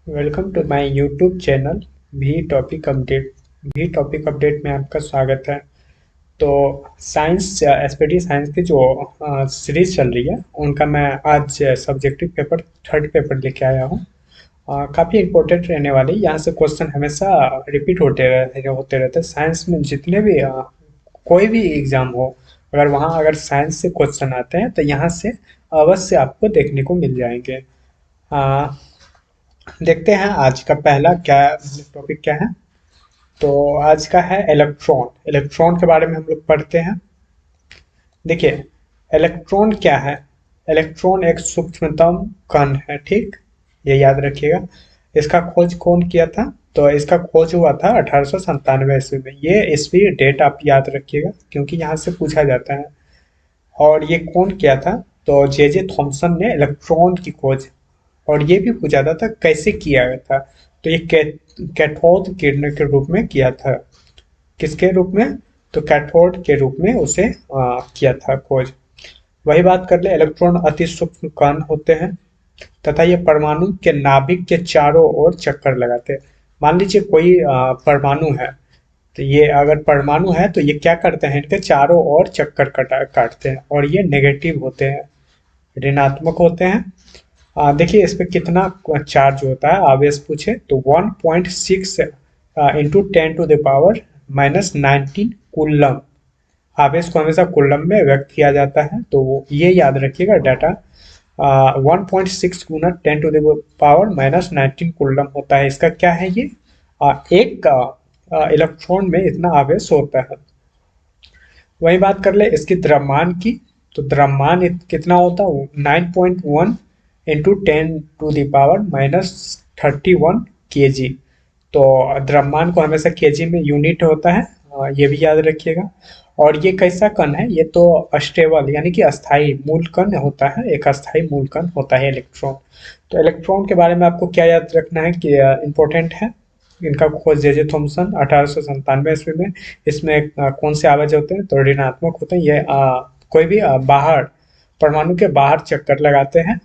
Welcome to my YouTube channel भी topic update में आपका स्वागत है। तो साइंस एसपीटी साइंस की जो सीरीज चल रही है उनका मैं आज सब्जेक्टिव पेपर थर्ड पेपर लेके आया हूँ। काफ़ी इम्पोर्टेंट रहने वाली, यहाँ से क्वेश्चन हमेशा रिपीट होते रहते हैं साइंस में। जितने भी कोई भी एग्जाम हो, अगर साइंस से क्वेश्चन आते हैं तो यहाँ से अवश्य आपको देखने को मिल जाएंगे। अ, देखते हैं आज का पहला क्या टॉपिक क्या है। तो आज का है इलेक्ट्रॉन। इलेक्ट्रॉन के बारे में हम लोग पढ़ते हैं। देखिए, इलेक्ट्रॉन क्या है। इलेक्ट्रॉन एक सूक्ष्मतम कण है, ठीक, ये याद रखिएगा। इसका खोज कौन किया था? तो इसका खोज हुआ था 1897 ईस्वी में। ये ईस्वी डेट आप याद रखिएगा क्योंकि यहाँ से पूछा जाता है। और ये कौन किया था? तो जे थॉमसन ने इलेक्ट्रॉन की खोज, और ये भी पूछा था कैसे किया गया था। तो ये कैथोड किरण के रूप में किया था। किसके रूप में? तो कैथोड के रूप में उसे किया था खोज। वही बात कर ले, इलेक्ट्रॉन अति सूक्ष्म कण होते हैं तथा ये परमाणु के नाभिक के चारों ओर चक्कर लगाते हैं। मान लीजिए कोई परमाणु है, तो ये अगर परमाणु है तो ये क्या करते हैं, इनके चारों ओर चक्कर काटते हैं और ये नेगेटिव होते हैं, ऋणात्मक होते हैं। देखिए इस पे कितना चार्ज होता है, आवेश पूछे तो 1.6 इंटू 10⁻⁻19 कूलम। आवेश को हमेशा कूलम में व्यक्त किया जाता है, तो ये याद रखिएगा डाटा। 1.6 गुना 10⁻⁻19 कूलम होता है। इसका क्या है ये? एक इलेक्ट्रॉन में इतना आवेश होता है। वही बात कर ले इसकी द्रव्यमान की, तो द्रव्यमान कितना होता है? 9.1 इंटू 10⁻⁻31 केजी। तो द्रव्यमान को हमेशा केजी में यूनिट होता है, ये भी याद रखिएगा। और ये कैसा कण है? ये तो अस्टेबल यानी कि अस्थाई मूल कण होता है, एक अस्थाई मूल कण होता है इलेक्ट्रॉन। तो इलेक्ट्रॉन के बारे में आपको क्या याद रखना है कि इम्पोर्टेंट है। इनका खोज जे थॉमसन 1897 ईस्वी में। इसमें कौन से आवेश होते हैं? तो ऋणात्मक होते हैं। ये कोई भी बाहर, परमाणु के बाहर चक्कर लगाते हैं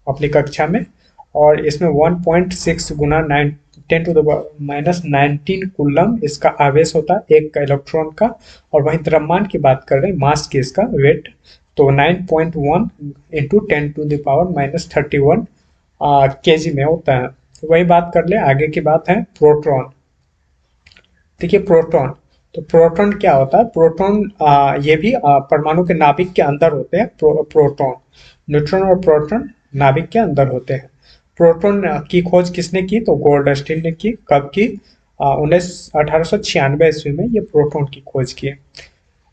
अपनी कक्षा में। और इसमें 1.6 गुना 10⁻⁻19 कूलम इसका आवेश होता है एक इलेक्ट्रॉन का। और वहीं द्रव्यमान की बात कर रहे हैं, मास की, इसका वेट, तो 9.1 इंटू 10⁻31 केजी में होता है। वही बात कर ले, आगे की बात है प्रोटॉन। देखिए प्रोटॉन, तो प्रोटॉन क्या होता है? प्रोटॉन ये भी परमाणु के नाभिक के अंदर होते हैं। प्रोटॉन, न्यूट्रॉन और प्रोटॉन नाभिक के अंदर होते हैं। प्रोटॉन की खोज किसने की? तो गोल्डस्टीन ने की। कब की? 1896 ईस्वी में ये प्रोटॉन की खोज की।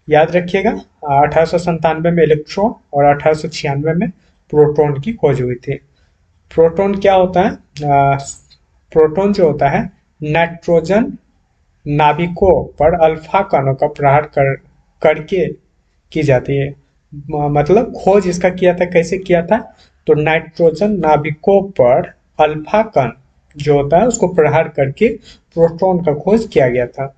याद रखिएगा, 1897 में इलेक्ट्रॉन और 1896 में प्रोटॉन की खोज हुई थी। प्रोटॉन क्या होता है? प्रोटॉन जो होता है, नाइट्रोजन नाभिकों पर अल्फा कणों का प्रहार करके की जाती है। मतलब खोज इसका किया था, कैसे किया था? तो नाइट्रोजन नाभिकों पर अल्फा कण जो होता है उसको प्रहार करके प्रोटॉन का खोज किया गया था।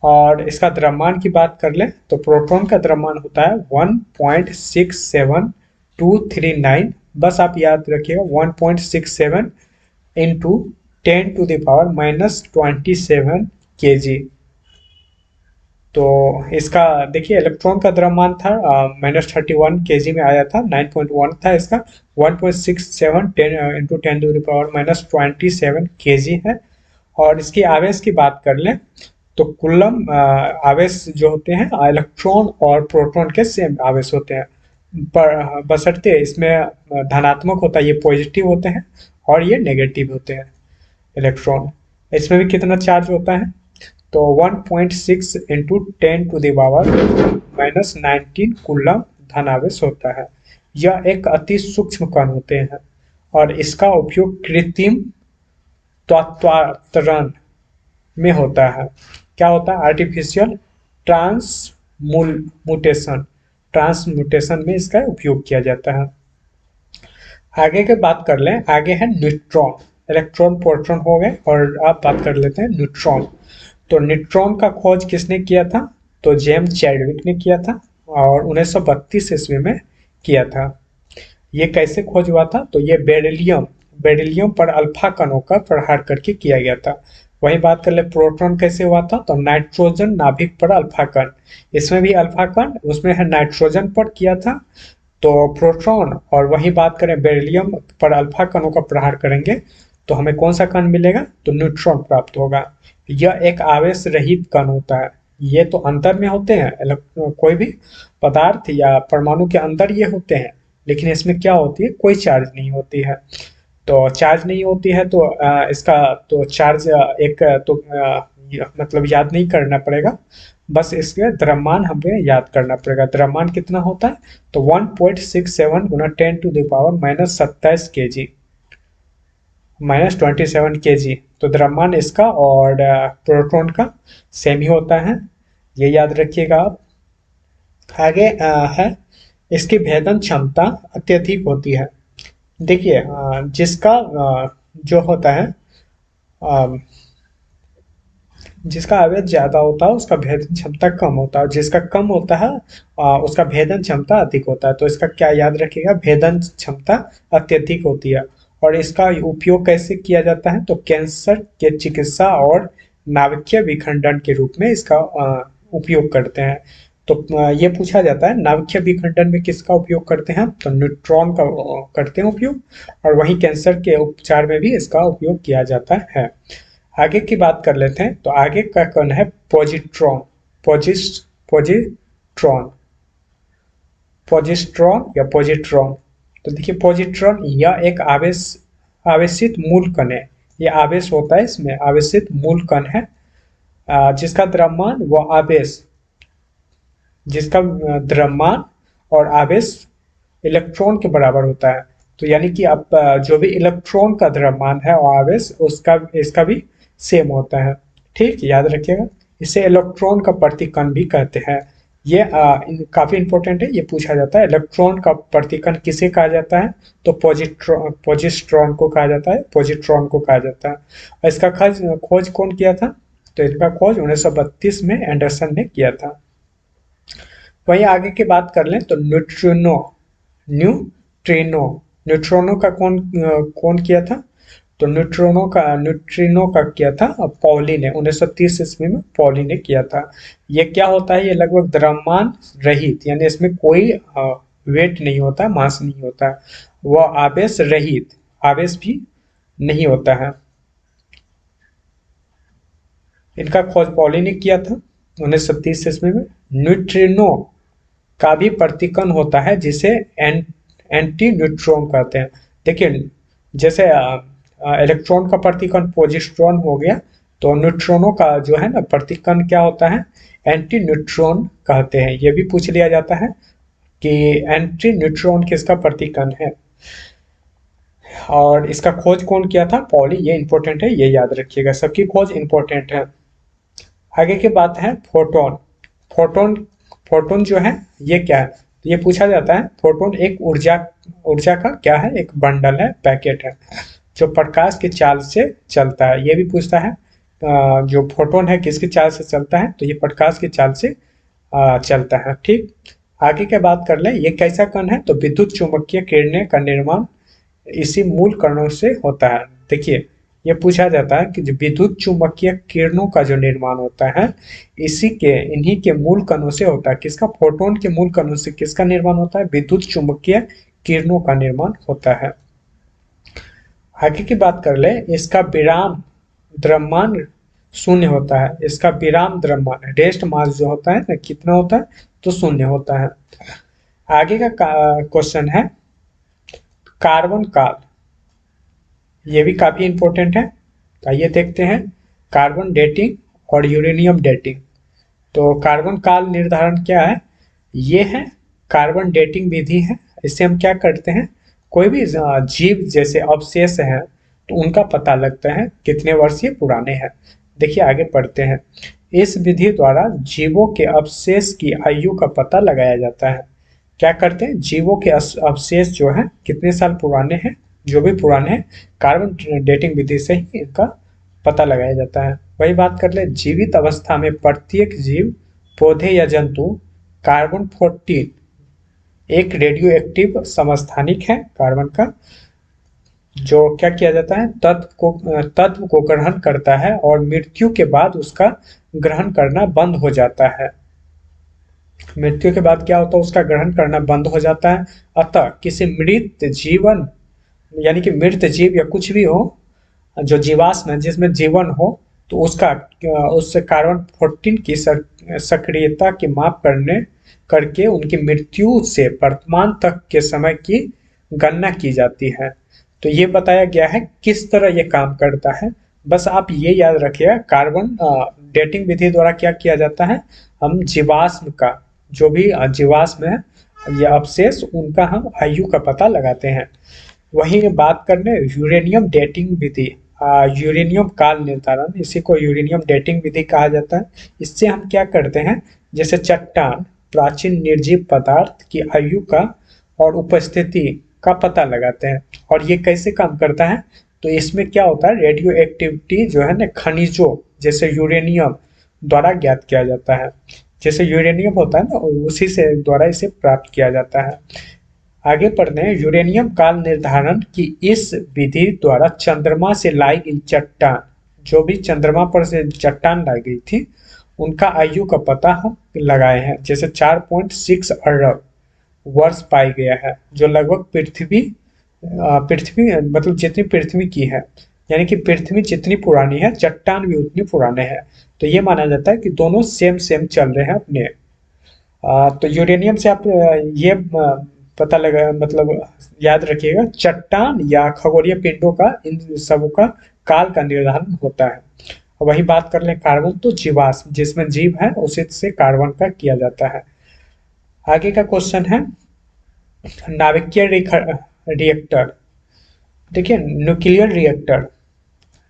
और इसका द्रव्यमान की बात कर ले तो प्रोटॉन का द्रव्यमान होता है 1.67239। बस आप याद रखिएगा 1.67 इंटू 10⁻⁻27 केजी। तो इसका देखिए इलेक्ट्रॉन का द्रव्यमान था -31 केजी में आया था, 9.1 था इसका। 1.67 इंटू 10⁻⁻27 केजी है। और इसकी आवेश की बात कर लें तो कुलम आवेश जो होते हैं इलेक्ट्रॉन और प्रोटॉन के सेम आवेश होते हैं, पर बशर्ते इसमें धनात्मक होता है, ये पॉजिटिव होते हैं, और ये नेगेटिव होते हैं इलेक्ट्रॉन। इसमें भी कितना चार्ज होता है? तो 1.6 इंटू 10⁻⁻19 कूलम धनावेश होता है। यह एक अति सूक्ष्म कण होते हैं और इसका उपयोग कृत्रिम त्वरण में होता है। क्या होता है? आर्टिफिशियल ट्रांसमुटेशन, ट्रांसमुटेशन में इसका उपयोग किया जाता है। आगे की बात कर लें, आगे है न्यूट्रॉन। इलेक्ट्रॉन प्रोटॉन हो गए और अब बात कर लेते हैं न्यूट्रॉन। तो न्यूट्रॉन का खोज किसने किया था? तो जेम्स चैडविक ने किया था और 1932 ईस्वी में किया था। ये कैसे खोज हुआ था? तो ये बेरिलियम बेरिलियम पर अल्फा कणों का प्रहार करके किया गया था। वही बात कर ले प्रोटॉन कैसे हुआ था, तो नाइट्रोजन नाभिक पर अल्फा कण, इसमें भी अल्फा कण, उसमें है नाइट्रोजन पर किया था तो प्रोटॉन। और वही बात करें बेरिलियम पर अल्फा कणों का प्रहार करेंगे तो हमें कौन सा कण मिलेगा, तो न्यूट्रॉन प्राप्त होगा। यह एक आवेश रहित कण होता है। ये तो अंतर में होते हैं, कोई भी पदार्थ या परमाणु के अंदर ये होते हैं, लेकिन इसमें क्या होती है, कोई चार्ज नहीं होती है। तो चार्ज नहीं होती है तो इसका तो चार्ज एक तो मतलब याद नहीं करना पड़ेगा, बस इसके द्रव्यमान हमें याद करना पड़ेगा। द्रव्यमान कितना होता है, तो 1.67 गुना 10⁻⁻27 kg, -27 kg। तो द्रव्यमान इसका और प्रोटॉन का सेम ही होता है, ये याद रखिएगा आप। आगे है इसकी भेदन क्षमता अत्यधिक होती है। देखिए जिसका जो होता है जिसका आवेश ज्यादा होता है उसका भेदन क्षमता कम होता है, जिसका कम होता है उसका भेदन क्षमता अधिक होता है। तो इसका क्या याद रखिएगा, भेदन क्षमता अत्यधिक होती है। और इसका उपयोग कैसे किया जाता है, तो कैंसर के चिकित्सा और नाभिकीय विखंडन के रूप में इसका उपयोग करते हैं। तो ये पूछा जाता है नाभिकीय विखंडन में किसका उपयोग करते हैं, तो न्यूट्रॉन का करते हैं उपयोग। और वही कैंसर के उपचार में भी इसका उपयोग किया जाता है। आगे की बात कर लेते हैं, तो आगे का कण है पॉजिट्रॉन। पॉजिट्रॉन पॉजिट्रॉन या पॉजिट्रॉन। तो देखिए पॉजिट्रॉन यह एक आवेशित मूल कण है। यह आवेश होता है, इसमें आवेशित मूल कण है जिसका द्रव्यमान व आवेश जिसका द्रव्यमान और आवेश इलेक्ट्रॉन के बराबर होता है। तो यानी कि अब जो भी इलेक्ट्रॉन का द्रव्यमान है और आवेश उसका इसका भी सेम होता है। ठीक, याद रखिएगा। इसे इलेक्ट्रॉन का प्रतिकण भी कहते हैं। ये काफी इंपॉर्टेंट है, ये पूछा जाता है इलेक्ट्रॉन का प्रतिकण किसे कहा जाता है, तो पॉजिट्रॉन को कहा जाता है, पॉजिट्रॉन को कहा जाता है। और इसका खोज कौन किया था, तो इसका खोज 1932 में एंडरसन ने किया था। वहीं आगे की बात कर लें तो न्यूट्रिनो का कौन किया था, तो न्यूट्रिनो का किया था पॉली ने 1930 ईस्वी में, पॉली ने किया था। ये क्या होता है, ये लगभग द्रव्यमान रहित, यानी इसमें कोई वेट नहीं होता, मास नहीं होता, वह आवेश रहित, आवेश भी नहीं होता है। इनका खोज पॉली ने किया था 1930 ईस्वी में। न्यूट्रिनो का भी प्रतिकण होता है जिसे एंटी न्यूट्रॉन कहते हैं। देखिए जैसे इलेक्ट्रॉन का प्रतिकण पॉजिट्रॉन हो गया, तो न्यूट्रॉनों का जो है ना प्रतिकण क्या होता है, एंटी न्यूट्रॉन कहते हैं। यह भी पूछ लिया जाता है कि एंटी न्यूट्रॉन किसका प्रतिकण है, और इसका खोज कौन किया था, पॉली। ये इंपॉर्टेंट है, ये याद रखिएगा, सबकी खोज इंपॉर्टेंट है। आगे की बात है फोटोन। फोटोन फोटोन जो है ये क्या है, ये पूछा जाता है। फोटोन एक ऊर्जा का क्या है, एक बंडल है, पैकेट है जो प्रकाश की चाल से चलता है। ये भी पूछता है जो फोटोन है किसकी चाल से चलता है, तो ये प्रकाश की चाल से चलता है। ठीक, आगे की बात कर ले, ये कैसा कण है, तो विद्युत चुंबकीय किरणें का निर्माण इसी मूल कणों से होता है। देखिए ये पूछा जाता है कि जो विद्युत चुंबकीय किरणों का जो निर्माण होता है इन्हीं के मूल कणों से होता है। किसका, फोटोन के मूल कणों से किसका निर्माण होता है, विद्युत चुंबकीय किरणों का निर्माण होता है। आगे की बात कर ले, इसका विराम द्रव्यमान शून्य होता है। इसका विराम द्रव्यमान रेस्ट मास जो होता है ना, कितना होता है, तो शून्य होता है। आगे का क्वेश्चन है कार्बन काल। ये भी काफी इंपॉर्टेंट है, आइए देखते हैं। कार्बन डेटिंग और यूरेनियम डेटिंग। तो कार्बन काल निर्धारण क्या है, ये है कार्बन डेटिंग विधि है। इससे हम क्या करते हैं, कोई भी जीव जैसे अवशेष है तो उनका पता लगता है कितने वर्ष ये पुराने हैं। देखिए आगे पढ़ते हैं। इस विधि द्वारा जीवों के अवशेष की आयु का पता लगाया जाता है। क्या करते हैं, जीवों के अवशेष जो है कितने साल पुराने हैं, जो भी पुराने हैं, कार्बन डेटिंग विधि से ही इनका पता लगाया जाता है। वही बात कर ले, जीवित अवस्था में प्रत्येक जीव, पौधे या जंतु कार्बन 14 एक रेडियो एक्टिव समस्थानिक है कार्बन का, जो क्या किया जाता है, तत्व को ग्रहण करता है और मृत्यु के बाद उसका ग्रहण करना बंद हो जाता है। मृत्यु के बाद क्या होता है, उसका ग्रहण करना बंद हो जाता है। अतः किसी मृत जीवन, यानी कि मृत जीव या कुछ भी हो जो जीवाश्म है जिसमें जीवन हो, तो उसका उस कार्बन 14 की सक्रियता की माप करने करके उनकी मृत्यु से वर्तमान तक के समय की गणना की जाती है। तो ये बताया गया है किस तरह ये काम करता है। बस आप ये याद रखिएगा, कार्बन डेटिंग विधि द्वारा क्या किया जाता है, हम जीवाश्म का, जो भी जीवाश्म है या अवशेष, उनका हम आयु का पता लगाते हैं। वहीं बात करने यूरेनियम डेटिंग विधि, यूरेनियम काल निर्धारण, इसी को यूरेनियम डेटिंग विधि कहा जाता है। इससे हम क्या करते हैं, जैसे चट्टान, प्राचीन निर्जीव पदार्थ की आयु का और उपस्थिति का पता लगाते हैं। और ये कैसे काम करता है, तो इसमें क्या होता है, रेडियो एक्टिविटी जो है ना, खनिजों जैसे यूरेनियम द्वारा ज्ञात किया जाता है। जैसे यूरेनियम होता है ना, उसी से द्वारा इसे प्राप्त किया जाता है। आगे पढ़ते हैं, यूरेनियम काल निर्धारण की इस विधि द्वारा चंद्रमा से लाई गई चट्टान, जो भी चंद्रमा पर से चट्टान लाई गई थी, उनका आयु का पता हम लगाए हैं। जैसे 4.6 अरब वर्ष पाई गया है, जो लगभग पृथ्वी मतलब जितनी पृथ्वी की है, यानी कि पृथ्वी जितनी पुरानी है चट्टान भी उतनी पुराने हैं। तो ये माना जाता है कि दोनों सेम सेम चल रहे हैं अपने। तो यूरेनियम से आप ये पता लगा, मतलब याद रखिएगा, चट्टान या खगोलीय पिंडों का, इन सबों का काल का निर्धारण होता है। वही बात कर लें कार्बन, तो जीवाश्म जिसमें जीव है उसी से कार्बन का किया जाता है। आगे का क्वेश्चन है नाभिकीय रिएक्टर। देखिए, न्यूक्लियर रिएक्टर,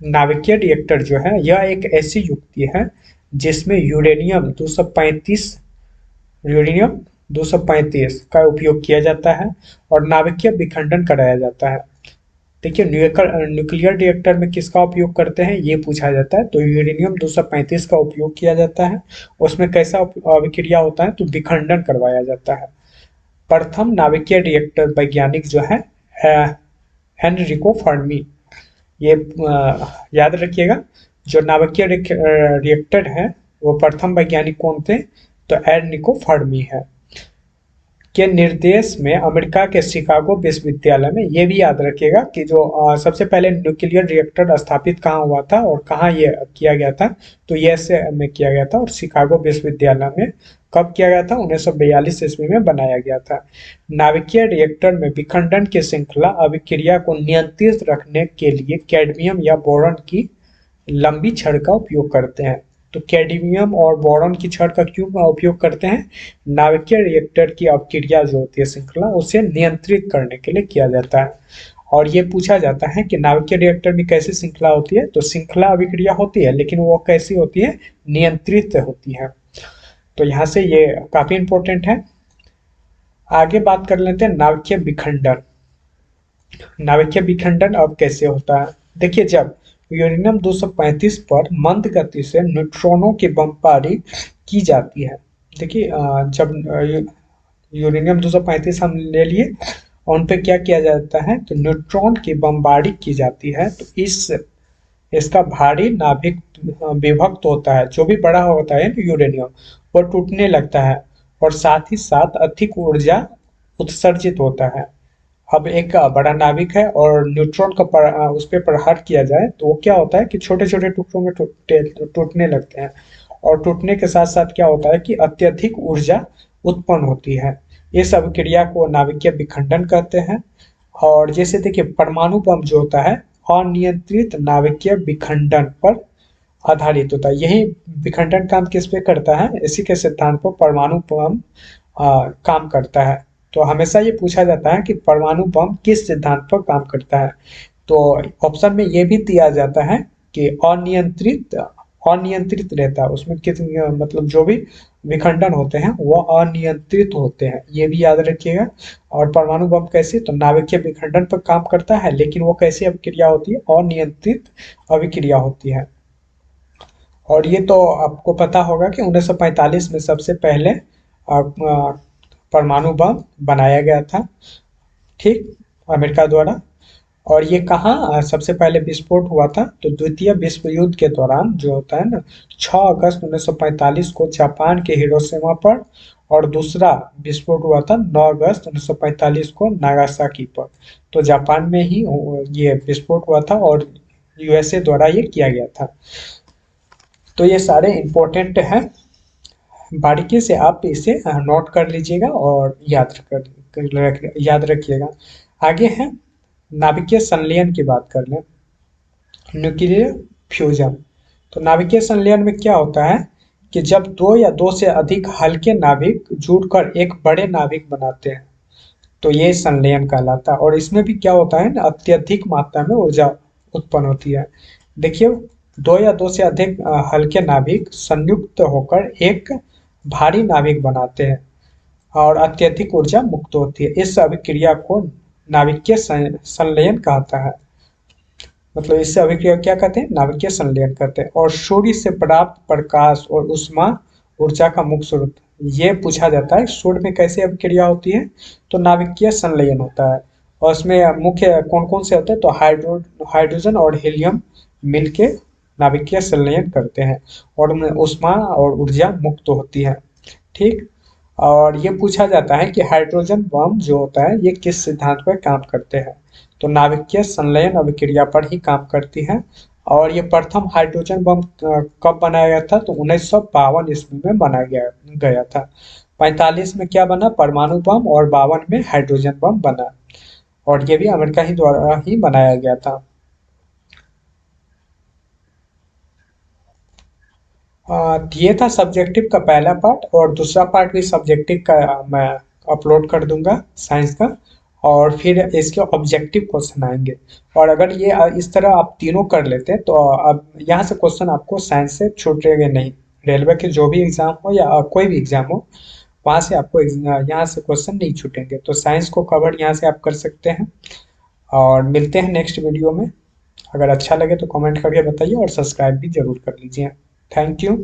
नाभिकीय रिएक्टर जो है, यह एक ऐसी युक्ति है जिसमें यूरेनियम 235 का उपयोग किया जाता है और नाभिकीय विखंडन कराया जाता है। देखिए, न्यूक्लियर रिएक्टर में किसका उपयोग करते हैं ये पूछा जाता है, तो यूरेनियम 235 का उपयोग किया जाता है। उसमें कैसा अभिक्रिया होता है, तो विखंडन करवाया जाता है। प्रथम नाभिकीय रिएक्टर वैज्ञानिक जो है एनरिको फर्मी, ये याद रखिएगा, जो नाभिकीय रिएक्टर है वो प्रथम वैज्ञानिक कौन थे, तो एनरिको फर्मी है, के निर्देश में अमेरिका के शिकागो विश्वविद्यालय में। ये भी याद रखिएगा कि जो सबसे पहले न्यूक्लियर रिएक्टर स्थापित कहाँ हुआ था और कहाँ ये किया गया था, तो यूएसए में किया गया था और शिकागो विश्वविद्यालय में कब किया गया था, 1942 ईस्वी में बनाया गया था। नाभिकीय रिएक्टर में विखंडन की श्रृंखला अभिक्रिया को नियंत्रित रखने के लिए कैडमियम या बोरॉन की लंबी छड़ का उपयोग करते हैं। तो कैडमियम और बोरॉन की छड़ का क्यों उपयोग करते हैं, नाभिकीय रिएक्टर की अभिक्रिया जो होती है श्रृंखला, उसे नियंत्रित करने के लिए किया जाता है। और ये पूछा जाता है कि नाभिकीय रिएक्टर में कैसी श्रृंखला होती है, तो श्रृंखला अभिक्रिया होती है लेकिन वो कैसी होती है, नियंत्रित होती है। तो यहाँ से ये काफी इंपॉर्टेंट है। आगे बात कर लेते हैं नाभिकीय विखंडन। नाभिकीय विखंडन अब कैसे होता है, देखिए, जब यूरेनियम 235 पर मंद गति से न्यूट्रॉनों की बमबारी की जाती है। देखिए, जब यूरेनियम 235 हम ले लिए, उन पे क्या किया जाता है, तो न्यूट्रॉन की बमबारी की जाती है, तो इसका भारी नाभिक विभक्त होता है, जो भी बड़ा होता है यूरेनियम, वो टूटने लगता है और साथ ही साथ अधिक ऊर्जा उत्सर्जित होता है। अब एक बड़ा नाभिक है और न्यूट्रॉन का उस पर प्रहार किया जाए, तो वो क्या होता है कि छोटे छोटे टुकड़ों में टूटने लगते हैं। और टूटने के साथ साथ क्या होता है कि अत्यधिक ऊर्जा उत्पन्न होती है। इस अभिक्रिया को नाभिकीय विखंडन कहते हैं। और जैसे देखिए, परमाणु बम जो होता है अनियंत्रित नाभिकीय विखंडन पर आधारित होता है। यही विखंडन काम किस पे करता है, इसी के सिद्धांत पर परमाणु बम काम करता है। तो हमेशा ये पूछा जाता है कि परमाणु बम किस सिद्धांत पर काम करता है, तो ऑप्शन में ये भी दिया जाता है कि अनियंत्रित अनियंत्रित रहता है, उसमें किस मतलब जो भी विखंडन होते हैं वो अनियंत्रित होते हैं, ये भी याद रखिएगा। और परमाणु बम कैसे, तो नाभिकीय विखंडन पर काम करता है, लेकिन वो कैसी अभिक्रिया होती है, अनियंत्रित अभिक्रिया होती है। और ये तो आपको पता होगा कि 1945 में सबसे पहले परमाणु बम बनाया गया था, ठीक, अमेरिका द्वारा। और ये कहाँ सबसे पहले विस्फोट हुआ था, तो द्वितीय विश्व युद्ध के दौरान जो होता है ना, 6 अगस्त 1945 को जापान के हिरोशिमा पर, और दूसरा विस्फोट हुआ था 9 अगस्त 1945 को नागासाकी पर। तो जापान में ही ये विस्फोट हुआ था और यूएसए द्वारा ये किया गया था। तो ये सारे इम्पोर्टेंट हैं, बारीकी से आप इसे नोट कर लीजिएगा और याद रखिएगा। आगे है नाभिकीय संलयन की बात कर लें, न्यूक्लियर फ्यूजन। तो नाभिकीय संलयन में क्या होता है कि जब दो या दो से अधिक हल्के नाभिक जुड़कर एक बड़े नाभिक बनाते हैं, तो ये संलयन कहलाता है। और इसमें भी क्या होता है ना, अत्यधिक मात्रा में ऊर्जा उत्पन्न होती है। देखिए, दो या दो से अधिक हल्के नाभिक संयुक्त होकर एक भारी नाभिक बनाते हैं और अत्यधिक ऊर्जा मुक्त होती है। इस अभिक्रिया को नाभिकीय संलयन कहता है। मतलब इससे अभिक्रिया क्या कहते हैं, नाभिकीय संलयन करते हैं। और सूर्य से प्राप्त प्रकाश और उष्मा ऊर्जा का मुख्य स्रोत, ये पूछा जाता है सूर्य में कैसे अभिक्रिया होती है, तो नाभिकीय संलयन होता है। और उसमें मुख्य कौन कौन से होते हैं, तो हाइड्रोजन और हीलियम मिलके नाभिकीय संलयन करते हैं और उनमें उष्मा और ऊर्जा मुक्त होती है। ठीक। और ये पूछा जाता है कि हाइड्रोजन बम जो होता है ये किस सिद्धांत पर काम करते हैं, तो नाभिकीय संलयन अभिक्रिया पर ही काम करती है। और ये प्रथम हाइड्रोजन बम कब बनाया गया था, तो 1952 ईस्वी में बनाया गया था। 45 में क्या बना, परमाणु बम, और 52 में हाइड्रोजन बम बना। और ये भी अमेरिका ही द्वारा ही बनाया गया था। ये था सब्जेक्टिव का पहला पार्ट, और दूसरा पार्ट भी सब्जेक्टिव का मैं अपलोड कर दूंगा साइंस का, और फिर इसके ऑब्जेक्टिव क्वेश्चन आएंगे। और अगर ये इस तरह आप तीनों कर लेते हैं तो अब यहाँ से क्वेश्चन आपको साइंस से छूटेंगे नहीं। रेलवे के जो भी एग्जाम हो या कोई भी एग्जाम हो, वहाँ से आपको यहाँ से क्वेश्चन नहीं छूटेंगे। तो साइंस को कवर यहाँ से आप कर सकते हैं। और मिलते हैं नेक्स्ट वीडियो में। अगर अच्छा लगे तो कमेंट करके बताइए और सब्सक्राइब भी जरूर कर लीजिए। Thank you.